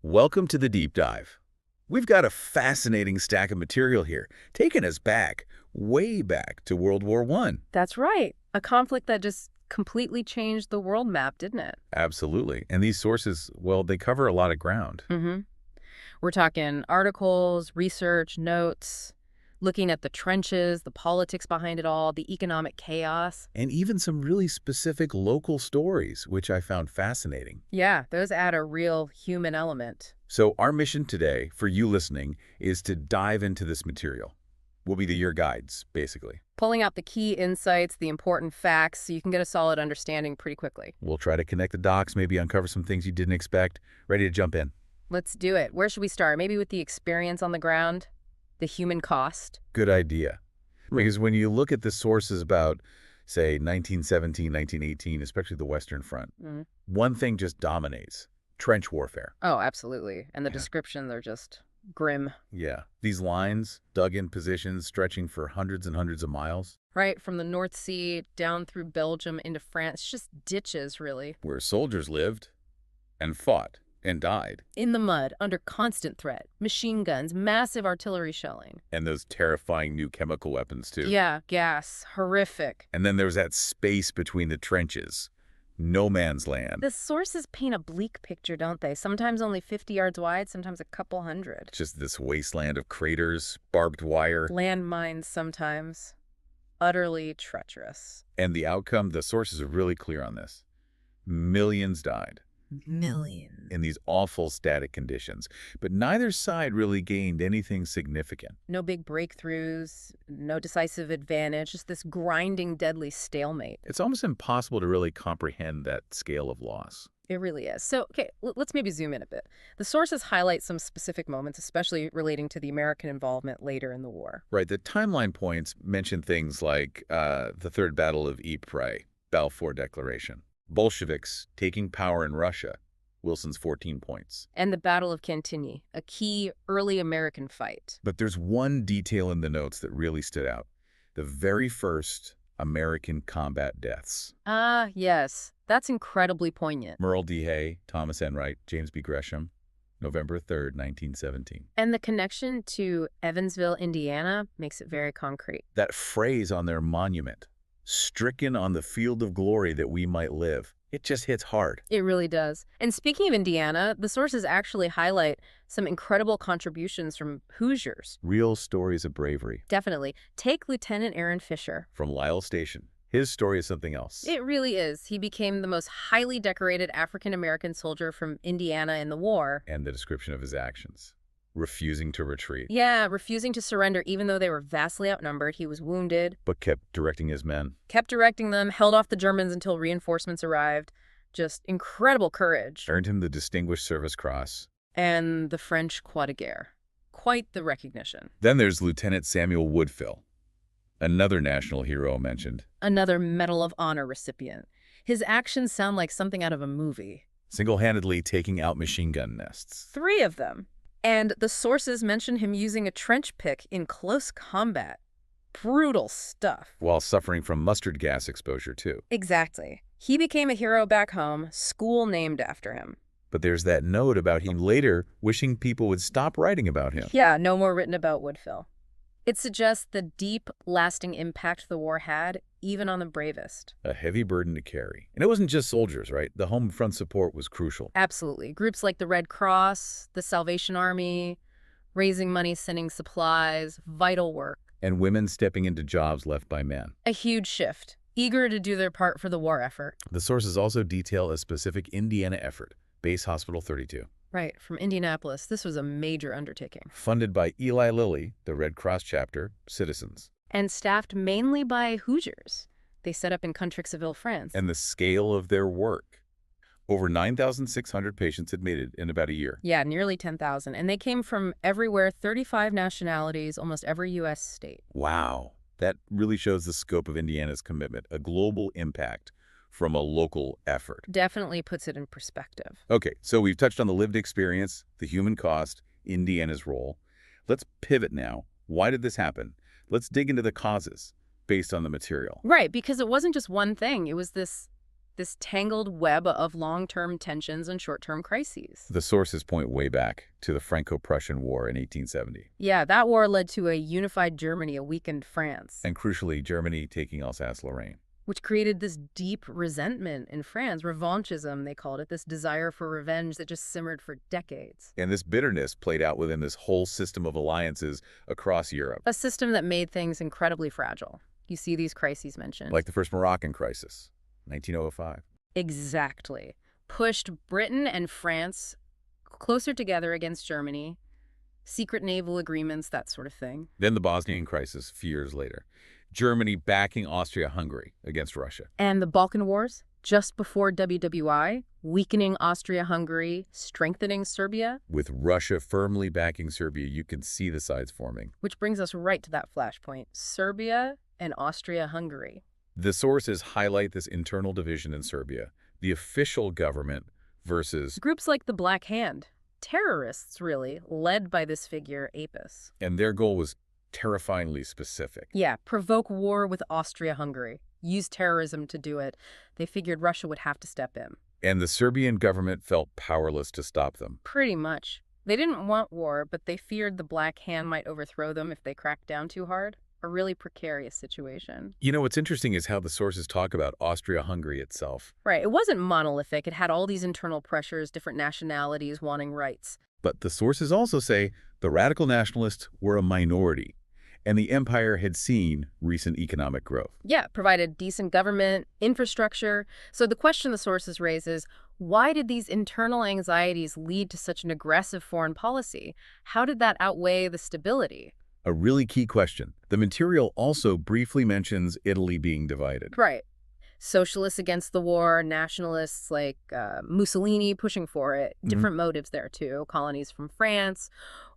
Welcome to the deep dive. We've got a fascinating stack of material here, taking us back, way back to World War I. That's right. A conflict that just completely changed the world map, didn't it? Absolutely. And these sources, well, they cover a lot of ground. Mm-hmm. We're talking articles, research, notes, looking at the trenches, the politics behind it all, the economic chaos. And even some really specific local stories, which I found fascinating. Yeah, those add a real human element. So our mission today, for you listening, is to dive into this material. We'll be your guides, basically. Pulling out the key insights, the important facts, so you can get a solid understanding pretty quickly. We'll try to connect the dots, maybe uncover some things you didn't expect. Ready to jump in? Let's do it. Where should we start? Maybe with the experience on the ground? The human cost? Good idea. Because when you look at the sources about, say, 1917, 1918, especially the Western Front, one thing just dominates: trench warfare. Oh, absolutely. And the descriptions are just grim. Yeah. These lines, dug-in positions stretching for hundreds and hundreds of miles. Right, from the North Sea down through Belgium into France. It's just ditches, really. Where soldiers lived and fought and died. In the mud, under constant threat. Machine guns, massive artillery shelling. And those terrifying new chemical weapons, too. Yeah, gas. Horrific. And then there's that space between the trenches. No man's land. The sources paint a bleak picture, don't they? Sometimes only 50 yards wide, sometimes a couple hundred. Just this wasteland of craters, barbed wire. Landmines sometimes. Utterly treacherous. And the outcome, the sources are really clear on this. Millions died. Millions. In these awful static conditions. But neither side really gained anything significant. No big breakthroughs, no decisive advantage, just this grinding, deadly stalemate. It's almost impossible to really comprehend that scale of loss. It really is. So, okay, let's maybe zoom in a bit. The sources highlight some specific moments, especially relating to the American involvement later in the war. Right. The timeline points mention things like the Third Battle of Ypres, Balfour Declaration, Bolsheviks taking power in Russia, Wilson's 14 points. And the Battle of Cantigny, a key early American fight. But there's one detail in the notes that really stood out. The very first American combat deaths. Ah, yes. That's incredibly poignant. Merle D. Hay, Thomas Enright, James B. Gresham, November 3rd, 1917. And the connection to Evansville, Indiana, makes it very concrete. That phrase on their monument, stricken on the field of glory that we might live, it just hits hard. It really does. And speaking of Indiana, the sources actually highlight some incredible contributions from Hoosiers. Real stories of bravery. Definitely. Take Lieutenant Aaron Fisher. From Lyle Station. His story is something else. It really is. He became the most highly decorated African-American soldier from Indiana in the war. And the description of his actions. Refusing to retreat. Yeah, refusing to surrender even though they were vastly outnumbered. He was wounded. But kept directing his men. Kept directing them, held off the Germans until reinforcements arrived. Just incredible courage. Earned him the Distinguished Service Cross. And the French Croix de Guerre. Quite the recognition. Then there's Lieutenant Samuel Woodfill, another national hero mentioned. Another Medal of Honor recipient. His actions sound like something out of a movie. Single-handedly taking out machine gun nests. 3 of them. And the sources mention him using a trench pick in close combat. Brutal stuff. While suffering from mustard gas exposure, too. Exactly. He became a hero back home, school named after him. But there's that note about him later wishing people would stop writing about him. Yeah, no more written about Woodfill. It suggests the deep, lasting impact the war had, even on the bravest. A heavy burden to carry. And it wasn't just soldiers, right? The home front support was crucial. Absolutely. Groups like the Red Cross, the Salvation Army, raising money, sending supplies, vital work. And women stepping into jobs left by men. A huge shift, eager to do their part for the war effort. The sources also detail a specific Indiana effort, Base Hospital 32. Right, from Indianapolis. This was a major undertaking. Funded by Eli Lilly, the Red Cross chapter, citizens. And staffed mainly by Hoosiers. They set up in Contrexeville, France. And the scale of their work. Over 9,600 patients admitted in about a year. Yeah, nearly 10,000. And they came from everywhere, 35 nationalities, almost every U.S. state. Wow. That really shows the scope of Indiana's commitment, a global impact from a local effort. Definitely puts it in perspective. Okay, so we've touched on the lived experience, the human cost, Indiana's role. Let's pivot now. Why did this happen? Let's dig into the causes based on the material. Right, because it wasn't just one thing. It was this this tangled web of long-term tensions and short-term crises. The sources point way back to the Franco-Prussian War in 1870. Yeah, that war led to a unified Germany, a weakened France, And crucially, Germany taking Alsace-Lorraine. which created this deep resentment in France, revanchism, they called it, this desire for revenge that just simmered for decades. And this bitterness played out within this whole system of alliances across Europe, A system that made things incredibly fragile. You see these crises mentioned. like the First Moroccan Crisis, 1905. Exactly. Pushed Britain and France closer together against Germany, secret naval agreements, that sort of thing. Then the Bosnian Crisis a few years later. Germany backing Austria-Hungary against Russia. And the Balkan Wars, just before WWI, weakening Austria-Hungary, strengthening Serbia, With Russia firmly backing Serbia, you can see the sides forming. which brings us right to that flashpoint, Serbia and Austria-Hungary. The sources highlight this internal division in Serbia, the official government versus, Groups like the Black Hand, terrorists really, led by this figure, Apis. and their goal was terrifyingly specific. Yeah, provoke war with Austria-Hungary. Use terrorism to do it. They figured Russia would have to step in. And the Serbian government felt powerless to stop them. Pretty much. They didn't want war, but they feared the Black Hand might overthrow them if they cracked down too hard. A really precarious situation. You know, what's interesting is how the sources talk about Austria-Hungary itself. Right, it wasn't monolithic. It had all these internal pressures, different nationalities wanting rights. But the sources also say the radical nationalists were a minority, and the empire had seen recent economic growth. Yeah, provided decent government, infrastructure. So the question the sources raise is, why did these internal anxieties lead to such an aggressive foreign policy? How did that outweigh the stability? A really key question. The material also briefly mentions Italy being divided. Right. Socialists against the war, nationalists like Mussolini pushing for it. Different motives there, too. Colonies from France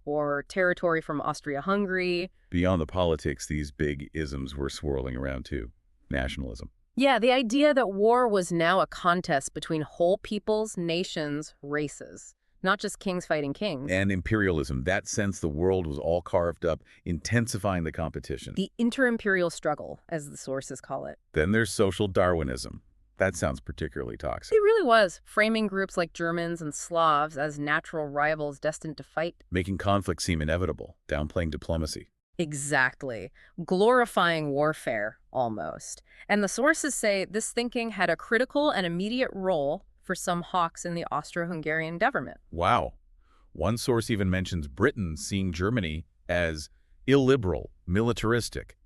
or territory from Austria-Hungary. Beyond the politics, these big isms were swirling around too. Nationalism. Yeah, the idea that war was now a contest between whole peoples, nations, races. Not just kings fighting kings. And imperialism. That sense the world was all carved up, intensifying the competition. The inter-imperial struggle, as the sources call it. Then there's social Darwinism. That sounds particularly toxic. It really was, framing groups like Germans and Slavs as natural rivals destined to fight. Making conflict seem inevitable, downplaying diplomacy. Exactly. Glorifying warfare, almost. And the sources say this thinking had a critical and immediate role for some hawks in the Austro-Hungarian government. Wow. One source even mentions Britain seeing Germany as illiberal, militaristic.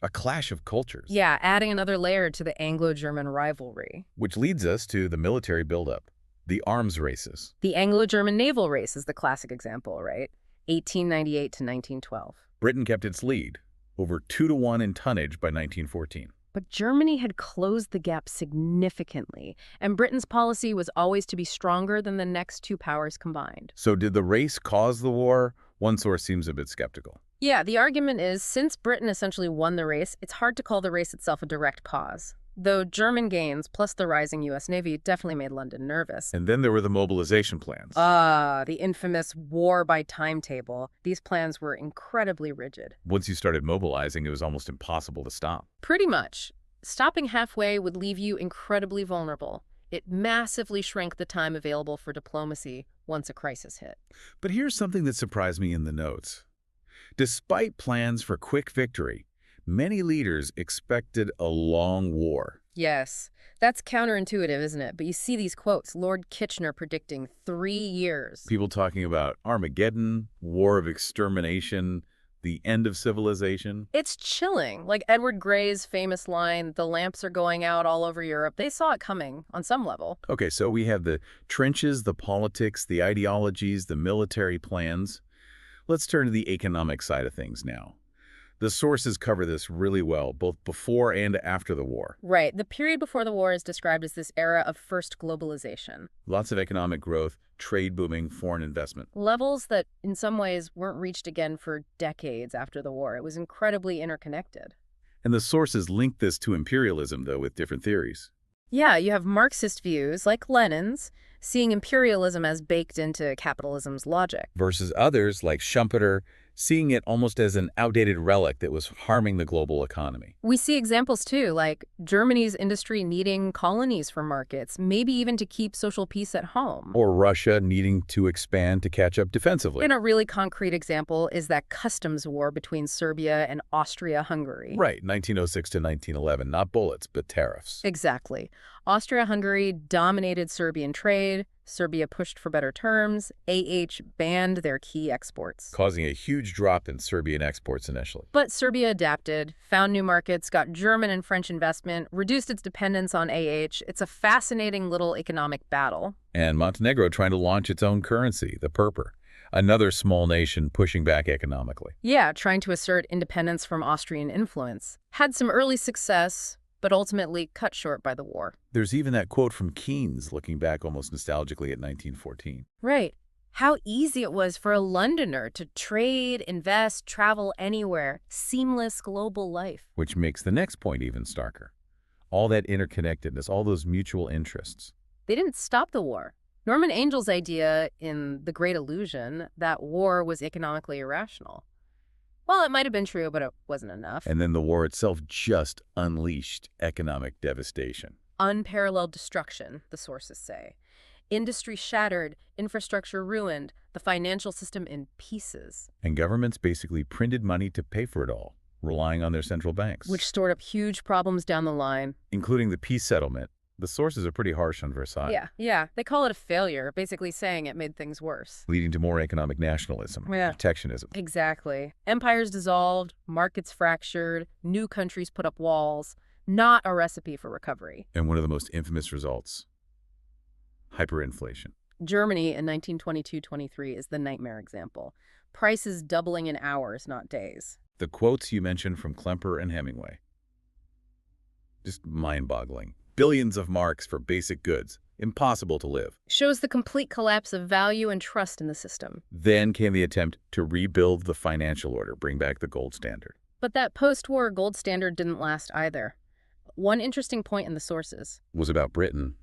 A clash of cultures. Yeah, adding another layer to the Anglo-German rivalry. Which leads us to the military buildup, the arms races. The Anglo-German naval race is the classic example, right? 1898 to 1912. Britain kept its lead, over 2-to-1 in tonnage by 1914. But Germany had closed the gap significantly, and Britain's policy was always to be stronger than the next two powers combined. So did the race cause the war? One source seems a bit skeptical. Yeah, the argument is, since Britain essentially won the race, it's hard to call the race itself a direct cause. Though German gains, plus the rising U.S. Navy, definitely made London nervous. And then there were the mobilization plans. The infamous war by timetable. These plans were incredibly rigid. Once you started mobilizing, it was almost impossible to stop. Pretty much. Stopping halfway would leave you incredibly vulnerable. It massively shrank the time available for diplomacy once a crisis hit. But here's something that surprised me in the notes. Despite plans for quick victory, many leaders expected a long war. Yes, that's counterintuitive, isn't it? But you see these quotes, Lord Kitchener predicting 3 years. People talking about Armageddon, war of extermination, the end of civilization. It's chilling. Like Edward Gray's famous line, the lamps are going out all over Europe. They saw it coming on some level. Okay, so we have the trenches, the politics, the ideologies, the military plans. Let's turn to the economic side of things now. The sources cover this really well, both before and after the war. Right. The period before the war is described as this era of first globalization. Lots of economic growth, trade booming, foreign investment. Levels that, in some ways, weren't reached again for decades after the war. It was incredibly interconnected. And the sources link this to imperialism, though, with different theories. Yeah, you have Marxist views, like Lenin's, seeing imperialism as baked into capitalism's logic. Versus others, like Schumpeter, seeing it almost as an outdated relic that was harming the global economy. We see examples too, like Germany's industry needing colonies for markets, maybe even to keep social peace at home. Or Russia needing to expand to catch up defensively. And a really concrete example is that customs war between Serbia and Austria-Hungary. Right, 1906 to 1911, not bullets, but tariffs. Exactly. Austria-Hungary dominated Serbian trade. Serbia pushed for better terms. banned their key exports, Causing a huge drop in Serbian exports initially. But Serbia adapted, found new markets, got German and French investment, reduced its dependence on It's a fascinating little economic battle. And Montenegro trying to launch its own currency, the purper, another small nation pushing back economically. Yeah, trying to assert independence from Austrian influence. Had some early success, but ultimately cut short by the war. There's even that quote from Keynes looking back almost nostalgically at 1914. Right. How easy it was for a Londoner to trade, invest, travel anywhere. Seamless global life. Which makes the next point even starker. All that interconnectedness, all those mutual interests. They didn't stop the war. Norman Angel's idea in The Great Illusion that war was economically irrational. Well, it might have been true, but it wasn't enough. And then the war itself just unleashed economic devastation. Unparalleled destruction, the sources say. Industry shattered, infrastructure ruined, the financial system in pieces. And governments basically printed money to pay for it all, relying on their central banks. Which stored up huge problems down the line. Including the peace settlement. The sources are pretty harsh on Versailles. Yeah. They call it a failure, basically saying it made things worse. Leading to more economic nationalism, protectionism. Exactly. Empires dissolved, markets fractured, new countries put up walls. Not a recipe for recovery. And one of the most infamous results, hyperinflation. Germany in 1922-23 is the nightmare example. Prices doubling in hours, not days. The quotes you mentioned from Klemper and Hemingway. Just mind-boggling. Billions of marks for basic goods. Impossible to live. Shows the complete collapse of value and trust in the system. Then came the attempt to rebuild the financial order, bring back the gold standard. But that post-war gold standard didn't last either. One interesting point in the sources Was about Britain.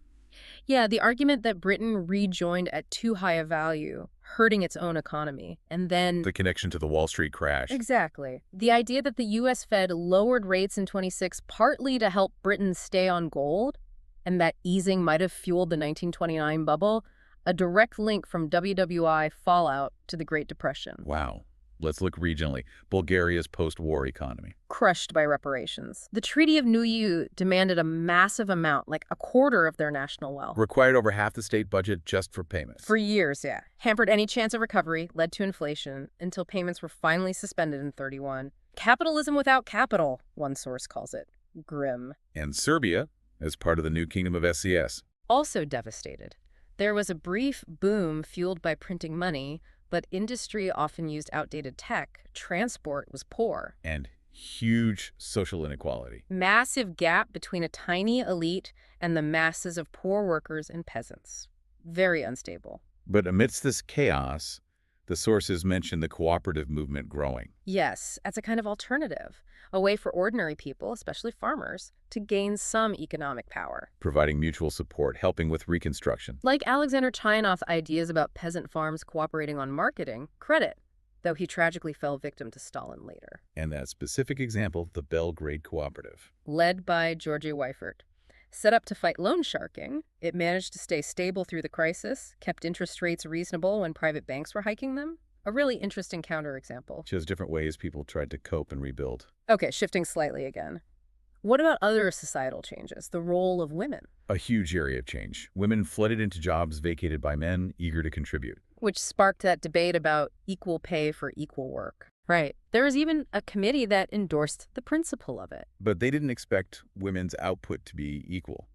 Yeah, the argument that Britain rejoined at too high a value, hurting its own economy, and then... The connection to the Wall Street crash. Exactly. The idea that the U.S. Fed lowered rates in 26 partly to help Britain stay on gold, and that easing might have fueled the 1929 bubble, a direct link from WWI fallout to the Great Depression. Wow. Let's look regionally. Bulgaria's post-war economy. Crushed by reparations. The Treaty of Neuilly demanded a massive amount, like a quarter of their national wealth. Required over half the state budget just for payments. For years, yeah. Hampered any chance of recovery, led to inflation, until payments were finally suspended in 31. Capitalism without capital, one source calls it. Grim. And Serbia, as part of the new kingdom of SCS. Also devastated. There was a brief boom fueled by printing money, but industry often used outdated tech. Transport was poor. And huge social inequality. Massive gap between a tiny elite and the masses of poor workers and peasants. Very unstable. But amidst this chaos, the sources mention the cooperative movement growing. Yes, as a kind of alternative, a way for ordinary people, especially farmers, to gain some economic power. Providing mutual support, helping with reconstruction. Like Alexander Chayanov's ideas about peasant farms cooperating on marketing, credit, though he tragically fell victim to Stalin later. And that specific example, the Belgrade Cooperative. Led by Georgy Weifert. Set up to fight loan sharking, it managed to stay stable through the crisis, kept interest rates reasonable when private banks were hiking them. A really interesting counterexample. Shows different ways people tried to cope and rebuild. Okay, shifting slightly again. What about other societal changes? The role of women? A huge area of change. Women flooded into jobs vacated by men eager to contribute. Which sparked that debate about equal pay for equal work. Right. There was even a committee that endorsed the principle of it. But they didn't expect women's output to be equal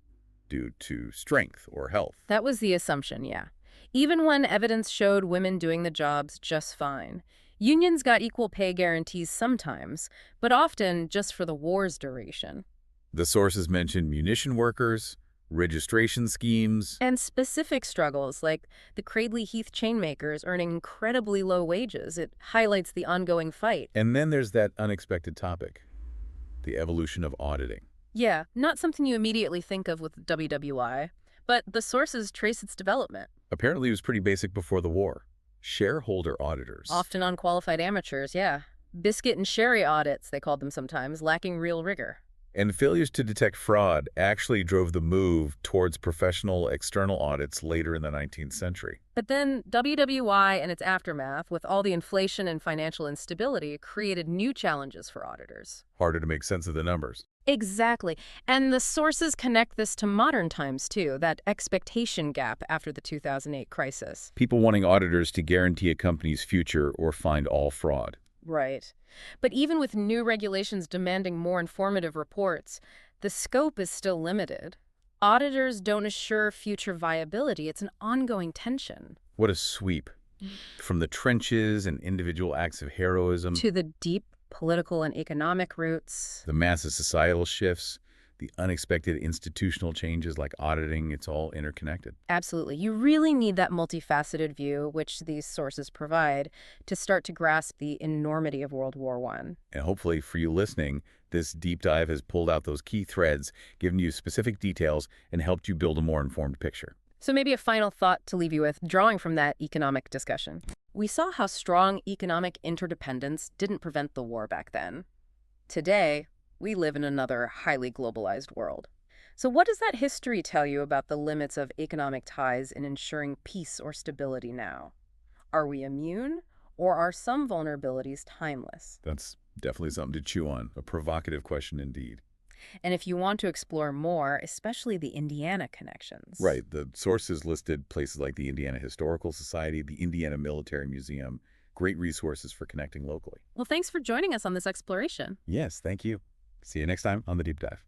due to strength or health. That was the assumption, yeah. Even when evidence showed women doing the jobs just fine. Unions got equal pay guarantees sometimes, but often just for the war's duration. The sources mentioned munition workers, registration schemes, and specific struggles like the Cradley Heath chainmakers earning incredibly low wages. It highlights the ongoing fight. And then there's that unexpected topic, the evolution of auditing. Yeah, not something you immediately think of with WWI, but the sources trace its development. Apparently it was pretty basic before the war. Shareholder auditors. Often unqualified amateurs, yeah. Biscuit and sherry audits, they called them sometimes, lacking real rigor. And failures to detect fraud actually drove the move towards professional external audits later in the 19th century. But then WWI and its aftermath, with all the inflation and financial instability, created new challenges for auditors. Harder to make sense of the numbers. Exactly. And the sources connect this to modern times, too, that expectation gap after the 2008 crisis. People wanting auditors to guarantee a company's future or find all fraud. Right. But even with new regulations demanding more informative reports, the scope is still limited. Auditors don't assure future viability. It's an ongoing tension. What a sweep. From the trenches and individual acts of heroism, To the deep political and economic roots. the massive societal shifts, the unexpected institutional changes like auditing, it's all interconnected. Absolutely. You really need that multifaceted view, which these sources provide, to start to grasp the enormity of World War I. And hopefully for you listening, this deep dive has pulled out those key threads, given you specific details, and helped you build a more informed picture. So maybe a final thought to leave you with, drawing from that economic discussion. We saw how strong economic interdependence didn't prevent the war back then. Today, we live in another highly globalized world. So what does that history tell you about the limits of economic ties in ensuring peace or stability now? Are we immune, or are some vulnerabilities timeless? That's definitely something to chew on. A provocative question indeed. And if you want to explore more, especially the Indiana connections. Right. The sources listed places like the Indiana Historical Society, the Indiana Military Museum, great resources for connecting locally. Well, thanks for joining us on this exploration. Yes, thank you. See you next time on The Deep Dive.